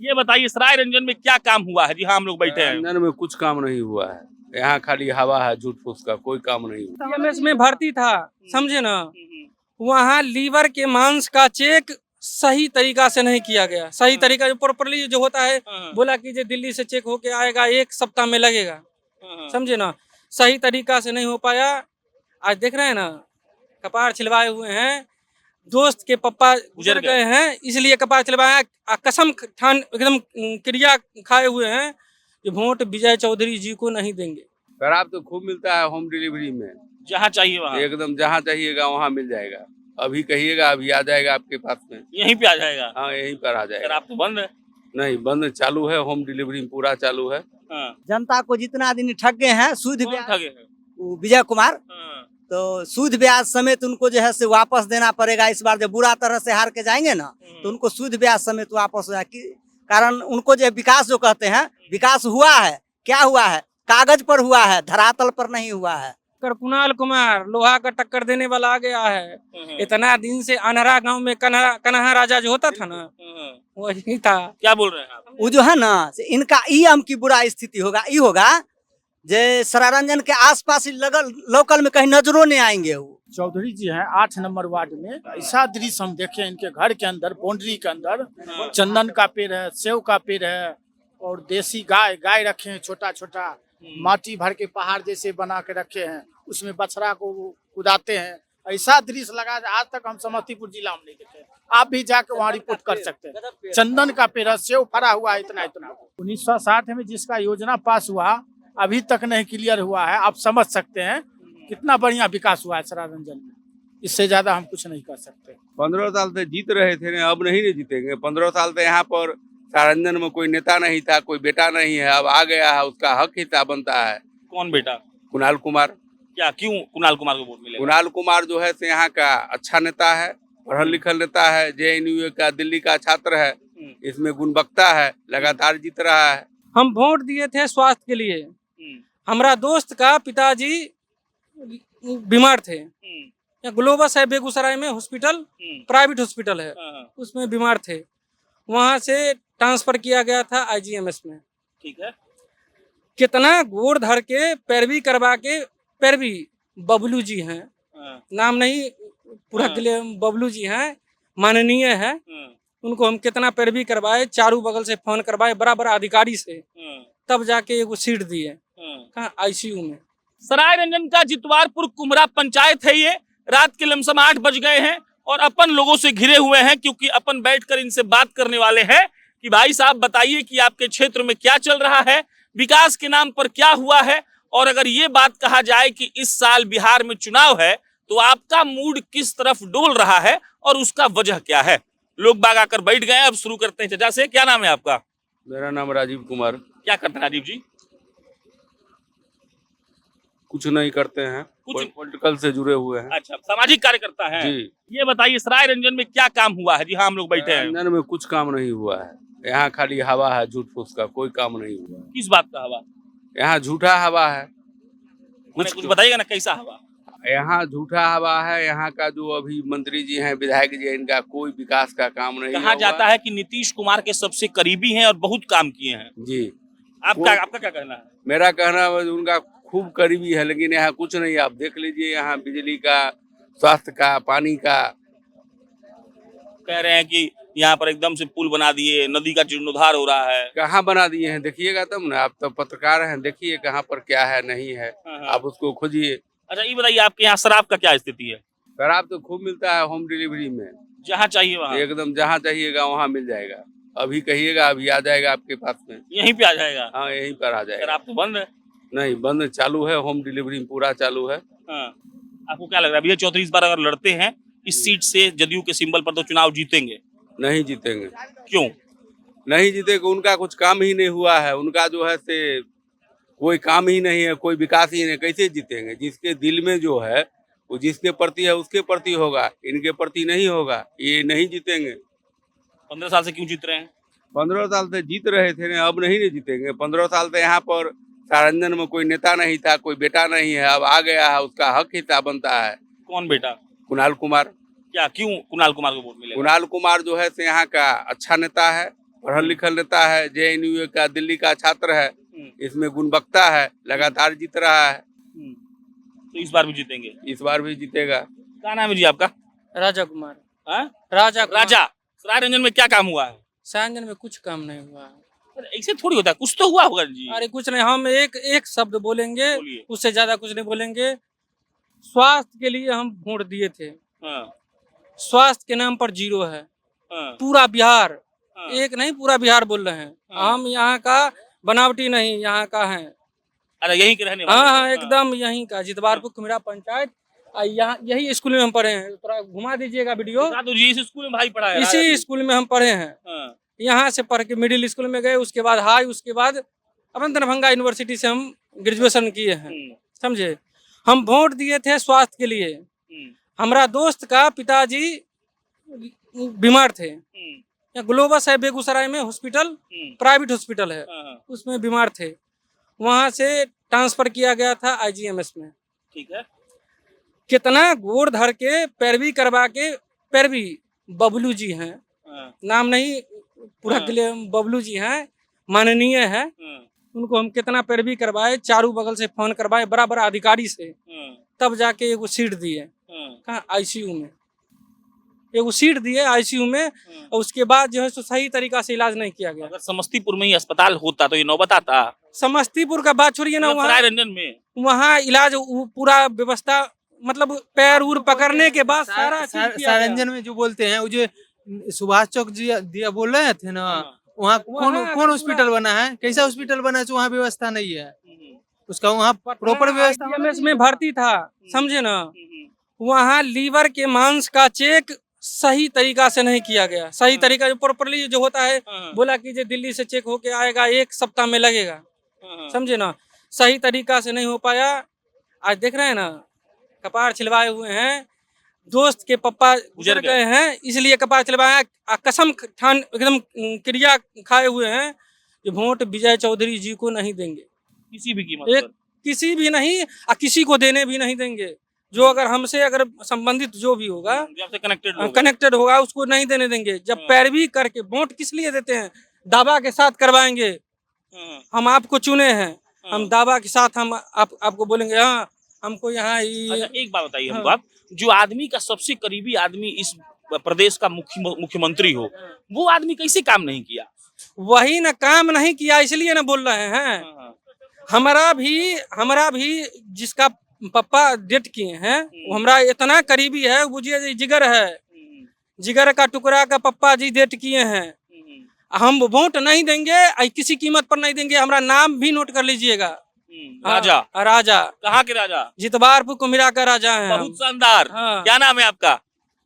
ये बताइए सराय रंजन में क्या काम हुआ है? जी हाँ, हम लोग बैठे हैं। रंजन में कुछ काम नहीं हुआ है। यहाँ खाली हवा है, झूठ फूस का, कोई काम नहीं हुआ। एमएस में भर्ती था, समझे ना, वहाँ लीवर के मांस का चेक सही तरीका से नहीं किया गया। सही तरीका जो प्रॉपरली जो होता है, बोला कि जो दिल्ली से चेक होके आएगा 1 सप्ताह में लगेगा, समझे ना, सही तरीका से नहीं हो पाया। आज देख रहे हैं ना, कपार छिलवाए हुए हैं, दोस्त के पप्पा गुजर गए हैं इसलिए कपार छिलवाया। कसम ठान एकदम क्रिया खाए हुए हैं कि वोट विजय चौधरी जी को नहीं देंगे। शराब तो खूब मिलता है होम डिलीवरी में, जहाँ चाहिए वहाँ एकदम जहाँ चाहिएगा वहाँ मिल जाएगा। अभी कहिएगा अभी आ जाएगा आपके पास में, यहीं पे आ जाएगा। हाँ यहीं पर आ जाएगा। शराब तो बंद है। नहीं बंद, चालू है, होम डिलीवरी पूरा चालू है। हाँ। जनता को जितना आदमी ठग गए हैं सूद कौन ब्याज, ठगे हैं? वो विजय कुमार, हाँ। तो सूद ब्याज समेत उनको जो है से वापस देना पड़ेगा। इस बार जब बुरा तरह से हार के जाएंगे ना तो उनको सूद ब्याज समेत वापस हो जाएगा। कारण उनको जो विकास जो कहते हैं, विकास हुआ है, क्या हुआ है, कागज पर हुआ है, धरातल पर नहीं हुआ है। कुणाल कुमार लोहा का टक्कर देने वाला आ गया है। इतना दिन से अनहरा गांव में कन्हा राजा जो होता था ना, वही था। क्या बोल रहे हैं आप? वो जो है ना इनका ई अम की बुरा स्थिति होगा, ई होगा जे सरारंजन के आसपास ही लोकल में कहीं नजरों नहीं आएंगे। वो चौधरी जी हैं 8 नंबर वार्ड में। ऐसा दृश्य हम देखे इनके घर के अंदर, बाउंड्री के अंदर चंदन का पेड़ है, सेव का पेड़ है और देसी गाय रखे हैं, छोटा छोटा माटी भर के पहाड़ जैसे बना के रखे हैं, उसमें बछड़ा को कुदाते हैं। ऐसा दृश्य लगा आज तक हम समस्तीपुर जिला में नहीं देखे। आप भी जाके वहाँ रिपोर्ट कर सकते हैं। चंदन का पेड़ है, सेव फरा हुआ है, इतना 1960 में जिसका योजना पास हुआ अभी तक नहीं क्लियर हुआ है। आप समझ सकते हैं कितना बढ़िया विकास हुआ है सरारंजन में। इससे ज्यादा हम कुछ नहीं कर सकते। 15 साल से जीत रहे थे, अब नहीं जीतेंगे। 15 साल से यहाँ पर सरारंजन में कोई नेता नहीं था, कोई बेटा नहीं है, अब आ गया है, उसका हक हिस्सा बनता है। कौन बेटा? कुणाल कुमार। क्या, क्यों कुणाल कुमार को वोट मिलेगा? कुणाल कुमार जो है से यहाँ का अच्छा नेता है, पढ़ल लिखल नेता है, JNU का दिल्ली का छात्र है, इसमें गुणवत्ता है, लगातार जीत रहा है। हम वोट दिए थे स्वास्थ्य के लिए। हमारा दोस्त का पिताजी बीमार थे, ग्लोबस है बेगूसराय में हॉस्पिटल, प्राइवेट हॉस्पिटल है, उसमें बीमार थे, वहां से ट्रांसफर किया गया था IGMS में। ठीक है। कितना गोड़ धर के पैरवी करवा के, पैरवी बबलू जी हैं, नाम नहीं पूरा के लिए बबलू जी हैं, माननीय है, उनको हम कितना पैरवी करवाए, चारों बगल से फोन करवाए, बड़ा बड़ा अधिकारी से, तब जाके एगो सीट दिए। कहाँ? ICU में। सराय रंजन का जितवारपुर कुमरा पंचायत है। ये रात के लमसम 8 बज गए हैं और अपन लोगों से घिरे हुए हैं, क्योंकि अपन बैठकर इनसे बात करने वाले हैं कि भाई साहब बताइए कि आपके क्षेत्र में क्या चल रहा है, विकास के नाम पर क्या हुआ है, और अगर ये बात कहा जाए कि इस साल बिहार में चुनाव है तो आपका मूड किस तरफ डोल रहा है और उसका वजह क्या है। लोग बाग आकर बैठ गए। अब शुरू करते हैं चर्चा से। क्या नाम है आपका? मेरा नाम राजीव कुमार। क्या करते हैं राजीव जी? कुछ नहीं करते हैं, कुछ पॉलिटिकल से जुड़े हुए हैं। अच्छा, सामाजिक कार्यकर्ता हैं। जी। ये बताइए सराय रंजन में क्या काम हुआ है? जी हाँ, हम लोग बैठे हैं। रंजन में कुछ काम नहीं हुआ है। यहाँ खाली हवा है, झूठ फूस का, कोई काम नहीं हुआ। किस बात का हवा? यहाँ झूठा हवा है। कुछ बताइएगा ना, कैसा हवा? यहाँ झूठा हवा है। यहाँ का जो अभी मंत्री जी हैं, विधायक जी हैं, इनका कोई विकास का काम नहीं। कहा जाता है कि नीतीश कुमार के सबसे करीबी हैं और बहुत काम किए हैं। जी। आपका क्या कहना है? मेरा कहना है उनका खूब करीबी है, लेकिन यहाँ कुछ नहीं। आप देख लीजिए, यहाँ बिजली का, स्वास्थ्य का, पानी का। कह रहे हैं कि यहाँ पर एकदम से पुल बना दिए, नदी का जीर्णोद्धार हो रहा है। कहाँ बना दिए हैं? देखिएगा तब ना, आप तो पत्रकार हैं, देखिए कहाँ पर क्या है नहीं है, आप उसको खोजिए। अच्छा, ये बताइए आपके यहाँ शराब का क्या स्थिति है? शराब तो खूब मिलता है होम डिलीवरी में, जहाँ चाहिए वहाँ, एकदम जहाँ चाहिएगा वहाँ मिल जाएगा। अभी कहिएगा अभी आ जाएगा आपके पास में, यहीं पे आ जाएगा। हाँ यहीं पर आ जाएगा। शराब तो बंद है। नहीं बंद, चालू है, होम डिलीवरी पूरा चालू है। आपको क्या लग रहा है विजय चौधरी इस बार अगर लड़ते हैं इस सीट से जदयू के सिंबल पर, तो चुनाव जीतेंगे? नहीं जीतेंगे। क्यों नहीं जीतेंगे? उनका कुछ काम ही नहीं हुआ है। उनका जो है से कोई काम ही नहीं है, कोई विकास ही नहीं। कैसे जीतेंगे? जिसके दिल में जो है वो जिसके प्रति है उसके प्रति होगा, इनके प्रति नहीं होगा, ये नहीं जीतेंगे। 15 साल से क्यों जीत रहे हैं? 15 साल से जीत रहे थे, अब नहीं जीतेंगे। 15 साल से यहाँ पर सरारंजन में कोई नेता नहीं था, कोई बेटा नहीं है, अब आ गया है, उसका हक हिस्सा बनता है। कौन बेटा? कुणाल कुमार। क्या, क्यों कुणाल कुमार को वोट मिलेगा? कुणाल कुमार जो है से यहाँ का अच्छा नेता है, पढ़ल लिखल नेता है, JNU का दिल्ली का छात्र है, इसमें गुणवत्ता है, लगातार जीत रहा है, तो इस बार भी जीतेंगे। इस बार भी जीतेगा। क्या नाम है जी आपका? राजा कुमार। हाँ? राजा कुमार। राजा, सरायरंजन में क्या काम हुआ है? सरायरंजन में कुछ काम नहीं हुआ है। अरे ऐसे थोड़ी होता है, कुछ तो हुआ होगा जी। अरे कुछ नहीं, हम एक शब्द बोलेंगे, बोलिए। उससे ज्यादा कुछ नहीं बोलेंगे। स्वास्थ्य के लिए हम वोट दिए थे, हाँ, स्वास्थ्य के नाम पर 0 है। हाँ, पूरा बिहार, हाँ, एक नहीं पूरा बिहार बोल रहे हैं। हाँ। हम यहाँ का बनावटी नहीं, यहाँ का है। अरे यहीं के रहने वाले हाँ हैं। हाँ, एकदम यहीं का, जितवारपुर कुमेरा पंचायत। यहाँ यही स्कूल में हम पढ़े हैं। थोड़ा घुमा दीजिएगा वीडियो। बता दो जी, इस स्कूल में भाई पढ़ा है? राजा इसी जी। स्कूल में हम पढ़े हैं। हाँ, यहाँ से पढ़ के मिडिल स्कूल में गए, उसके बाद हाई, उसके बाद अपन दरभंगा यूनिवर्सिटी से हम ग्रेजुएशन किए हैं। समझे? हम वोट दिए थे स्वास्थ्य के लिए। हमारा दोस्त का पिताजी बीमार थे। यहाँ ग्लोबस है बेगूसराय में हॉस्पिटल, प्राइवेट हॉस्पिटल है, हाँ, उसमें बीमार थे। वहाँ से ट्रांसफर किया गया था IGMS में। ठीक है। कितना गोड़ धर के पैरवी करवा के, पैरवी बबलू जी हैं, हाँ, नाम नहीं पूरा के लिए, बबलू जी हैं, माननीय है। हाँ, उनको हम कितना पैरवी करवाए, चारों बगल से फोन करवाए, बड़ा बड़ा अधिकारी से, हाँ, तब जाके एगो सीट दिए। हाँ, कहाँ? ICU में एगो सीट दिए ICU में। और उसके बाद जो है सो सही तरीका से इलाज नहीं किया गया। अगर समस्तीपुर में ही अस्पताल होता तो ये नौबत आता। समस्तीपुर का बात छोड़िए ना, वहाँ सरायरंजन में वहाँ इलाज पूरा व्यवस्था, मतलब पैर उर पकड़ने के बाद सारा चीज किया गया। सारंजन में जो बोलते हैं, वो जो सुभाष चौक जी दिया बोल रहे थे ना, वहाँ कौन हॉस्पिटल बना है, कैसा हॉस्पिटल बना है जो वहाँ व्यवस्था नहीं है उसका, वहाँ प्रॉपर व्यवस्था IGMS में भर्ती था, समझे ना। वहाँ लीवर के मांस का चेक सही तरीका से नहीं किया गया। सही तरीका जो प्रॉपरली जो होता है, बोला कि जो दिल्ली से चेक होके आएगा 1 सप्ताह में लगेगा, समझे ना। सही तरीका से नहीं हो पाया। आज देख रहे हैं ना, कपार छिलवाए हुए हैं। दोस्त के पापा गुजर गए हैं, इसलिए कपार छिलवाया। कसम ठान एकदम क्रिया खाए हुए हैं कि वोट विजय चौधरी जी को नहीं देंगे, किसी भी कीमत एक किसी भी नहीं, और किसी को देने भी नहीं देंगे। जो अगर हमसे अगर संबंधित जो भी होगा, जो आपसे कनेक्टेड होगा, उसको नहीं देने देंगे। जब पैरवी करके वोट किस लिए देते हैं? दावा के साथ करवाएंगे। हम आपको चुने हैं, हम दावा के साथ हम आपको बोलेंगे हाँ हमको यहाँ अच्छा, एक बात बताइए हमको आप, जो आदमी का सबसे करीबी आदमी इस प्रदेश का मुख्यमंत्री हो, वो आदमी कैसे काम नहीं किया? वही ना काम नहीं किया, इसलिए ना बोल रहे हैं। हमारा भी जिसका पापा डेट किए हैं, वो हमारा इतना करीबी है, बुझिए जिगर है, जिगर का टुकड़ा का पापा जी डेट किए हैं। हम वोट नहीं देंगे, किसी कीमत पर नहीं देंगे। हमारा नाम भी नोट कर लीजिएगा, राजा। राजा। कहाँ के राजा? जितवारपुर कुमेरा का राजा है। बहुत शानदार। हाँ। क्या नाम है आपका?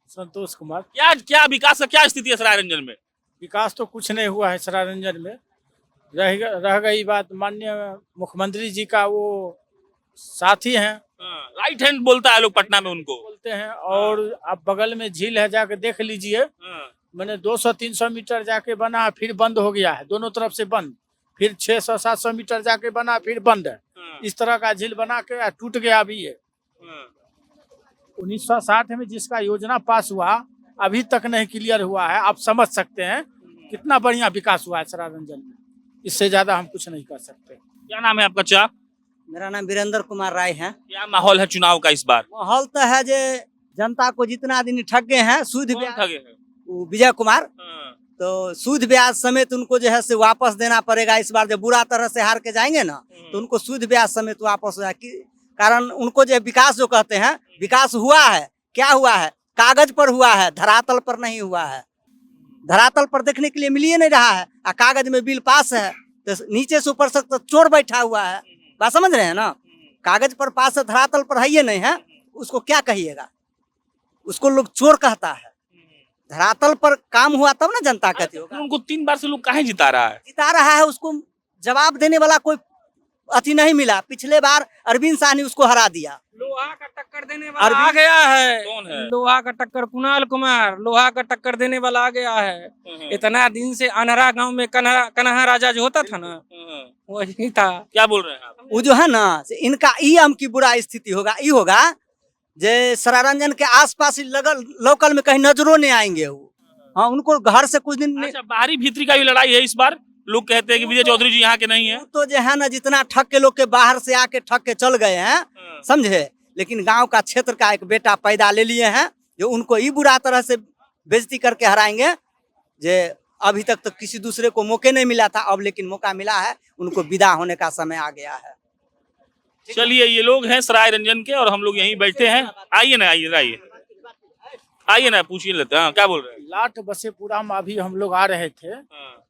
संतोष कुमार। क्या विकास का क्या स्थिति है सरायरंजन में? विकास तो कुछ नहीं हुआ है सरायरंजन में। रह गई बात, माननीय मुख्यमंत्री जी का वो साथी हैं, राइट हैंड बोलता है लोग पटना में उनको बोलते हैं। और अब बगल में झील है, जाके देख लीजिए। मैंने 200-300 मीटर जाके बना, फिर बंद हो गया है, दोनों तरफ से बंद। फिर 600-700 मीटर जाके बना, फिर बंद है। इस तरह का झील बना के टूट गया अभी ये। 1960 में जिसका योजना पास हुआ, अभी तक नहीं क्लियर हुआ है। आप समझ सकते हैं कितना बढ़िया विकास हुआ है सरायरंजन में। इससे ज्यादा हम कुछ नहीं कर सकते। क्या नाम है आपका? चा? मेरा नाम वीरेंद्र कुमार राय है। क्या माहौल है चुनाव का इस बार? माहौल तो है जे जनता को जितना आदमी ठग गए हैं, सूद कौन ब्याज, ठगे हैं? वो विजय कुमार, तो सूद ब्याज समेत उनको जो है से वापस देना पड़ेगा। इस बार जब बुरा तरह से हार के जाएंगे ना, तो उनको सूद ब्याज समेत वापस हो जाए। कारण उनको जो विकास जो कहते हैं, विकास हुआ है, क्या हुआ है? कागज पर हुआ है, धरातल पर नहीं हुआ है। धरातल पर देखने के लिए मिल ही नहीं रहा है, और कागज में बिल पास है, तो नीचे से ऊपर तक तो चोर बैठा हुआ है। बात समझ रहे हैं ना? कागज पर पास है, धरातल पर है ये नहीं है, उसको क्या कहिएगा? उसको लोग चोर कहता है। धरातल पर काम हुआ तब ना जनता कहती होगा। उनको 3 बार से लोग काहे जिता रहा है? जिता रहा है, उसको जवाब देने वाला कोई अति नहीं मिला। पिछले बार अरविंद शाह ने उसको हरा दिया। लोहा का टक्कर देने वाला आ गया है। कौन है? लोहा का टक्कर कुणाल कुमार, लोहा का टक्कर देने वाला आ गया है। इतना दिन से अनहरा गांव में कन्हा राजा जो होता था ना, वही था। क्या बोल रहे हैं आप? वो जो है ना, इनका ई हम की बुरा स्थिति होगा, ई होगा जे सरारंजन के आसपास ही लगल लोकल में कहीं नजरों नहीं आएंगे। वो हाँ उनको घर से कुछ दिन अच्छा, बाहरी भीतरी का भी लड़ाई है इस बार। लोग कहते हैं कि विजय चौधरी जी यहाँ के नहीं है। तो जो है ना जितना ठग के लोग के बाहर से आके ठग के चल गए हैं, समझे, लेकिन गांव का क्षेत्र का एक बेटा पैदा ले लिए हैं जो उनको ही बुरा तरह से बेइज्जती करके हराएंगे। जे अभी तक तो किसी दूसरे को मौके नहीं मिला था, अब लेकिन मौका मिला है, उनको विदा होने का समय आ गया है। चलिए, ये लोग हैं सराय रंजन के और हम लोग यहीं बैठे हैं। आइए ना, आइए ना, पूछिए लेते हैं। हाँ, क्या बोल रहे हैं? लाट बसेपुरा में अभी हम लोग आ रहे थे।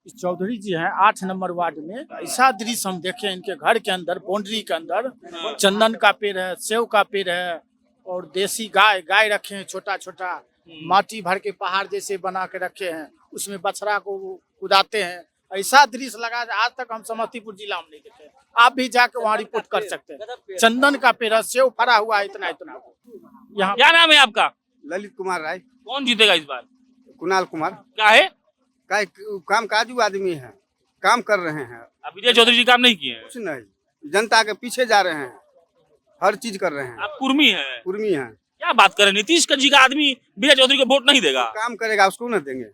इस चौधरी जी हैं 8 नंबर वार्ड में। ऐसा दृश्य हम देखे इनके घर के अंदर, बाउंड्री के अंदर चंदन का पेड़ है, सेव का पेड़ है और देसी गाय रखे हैं, छोटा छोटा माटी भर के पहाड़ जैसे बना के रखे हैं, उसमें बछड़ा को कुदाते हैं। ऐसा दृश्य लगा आज तक हम समस्तीपुर जिला में नहीं देखे। आप भी जाके वहाँ रिपोर्ट कर सकते हैं। चंदन का पेड़ है, सेव फरा हुआ है इतना यहाँ। क्या नाम है आपका? ललित कुमार राय। कौन जीतेगा इस बार? कुणाल कुमार। क्या है? काम काजू आदमी है, काम कर रहे हैं। अब विजय चौधरी जी काम नहीं किए हैं? कुछ नहीं, जनता के पीछे जा रहे हैं, हर चीज कर रहे हैं। आप कुर्मी हैं? कुर्मी हैं। क्या बात कर रहे हैं? नीतीश जी का आदमी विजय चौधरी को वोट नहीं देगा? काम करेगा उसको न देंगे।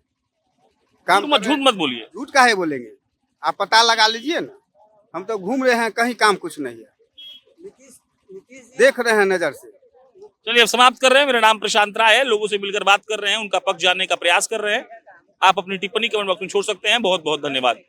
काम झूठ मत बोलिए। झूठ काहे बोलेंगे, आप पता लगा लीजिए ना। हम तो घूम रहे हैं, कहीं काम कुछ नहीं है, देख रहे हैं नजर से। चलिए, अब समाप्त कर रहे हैं। मेरा नाम प्रशांत राय है। लोगों से मिलकर बात कर रहे हैं, उनका पक्ष जानने का प्रयास कर रहे हैं। आप अपनी टिप्पणी कमेंट बॉक्स में छोड़ सकते हैं। बहुत बहुत धन्यवाद।